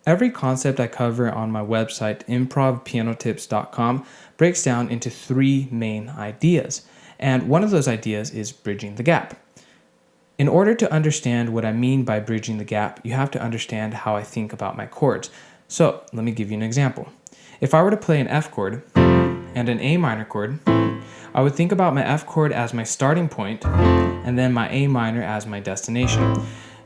every concept I cover on my website, improvpianotips.com, breaks down into 3 main ideas. And one of those ideas is bridging the gap. In order to understand what I mean by bridging the gap, you have to understand how I think about my chords. So let me give you an example. If I were to play an F chord and an A minor chord, I would think about my F chord as my starting point and then my A minor as my destination.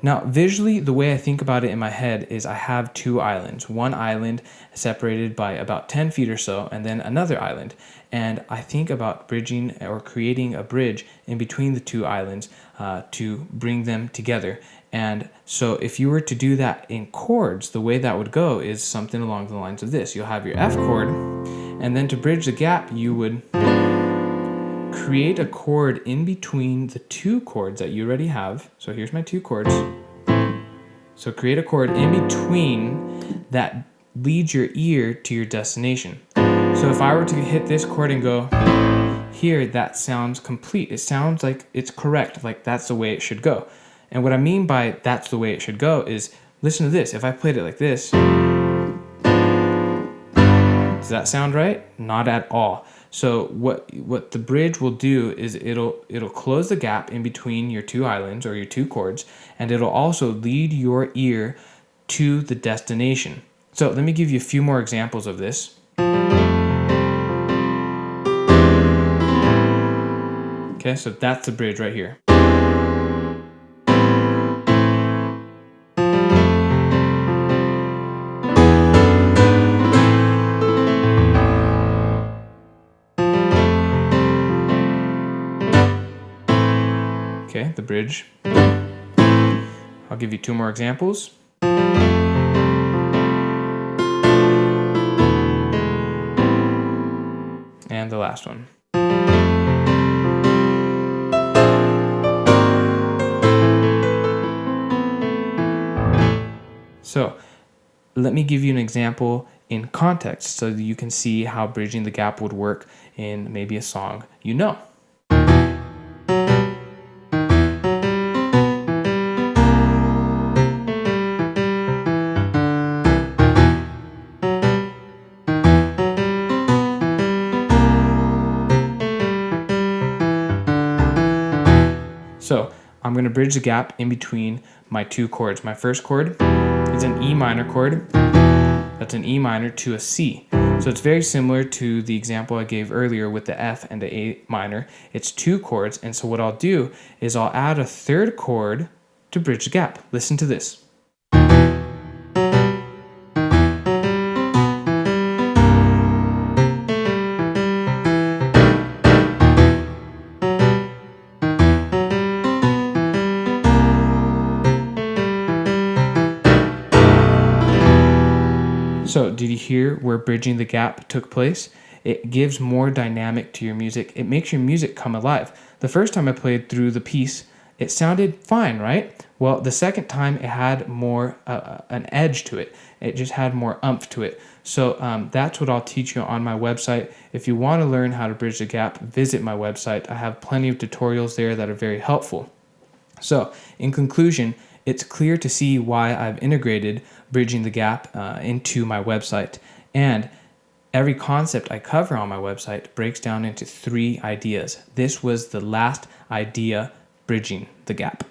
Now, visually, the way I think about it in my head is I have 2 islands. One island separated by about 10 feet or so, and then another island. And I think about bridging or creating a bridge in between the 2 islands to bring them together. And so if you were to do that in chords, the way that would go is something along the lines of this. You'll have your F chord, and then to bridge the gap, you would create a chord in between the 2 chords that you already have. So here's my 2 chords. So create a chord in between that leads your ear to your destination. So if I were to hit this chord and go here, that sounds complete. It sounds like it's correct, like that's the way it should go. And what I mean by that's the way it should go is, listen to this. If I played it like this, does that sound right? Not at all. So what the bridge will do is it'll close the gap in between your 2 islands or your 2 chords, and it'll also lead your ear to the destination. So let me give you a few more examples of this. Okay, so that's the bridge right here. Okay, the bridge. I'll give you 2 more examples. And the last one. So let me give you an example in context so that you can see how bridging the gap would work in maybe a song you know. So I'm going to bridge the gap in between my 2 chords. My first chord is an E minor chord. That's an E minor to a C. So it's very similar to the example I gave earlier with the F and the A minor. It's 2 chords, and so what I'll do is I'll add a 3rd chord to bridge the gap. Listen to this. So did you hear where bridging the gap took place? It gives more dynamic to your music. It makes your music come alive. The first time I played through the piece, it sounded fine, right? Well, the second time it had more an edge to it. It just had more oomph to it. So that's what I'll teach you on my website. If you want to learn how to bridge the gap, visit my website. I have plenty of tutorials there that are very helpful. So in conclusion, it's clear to see why I've integrated bridging the gap into my website. And every concept I cover on my website breaks down into 3 ideas. This was the last idea, bridging the gap.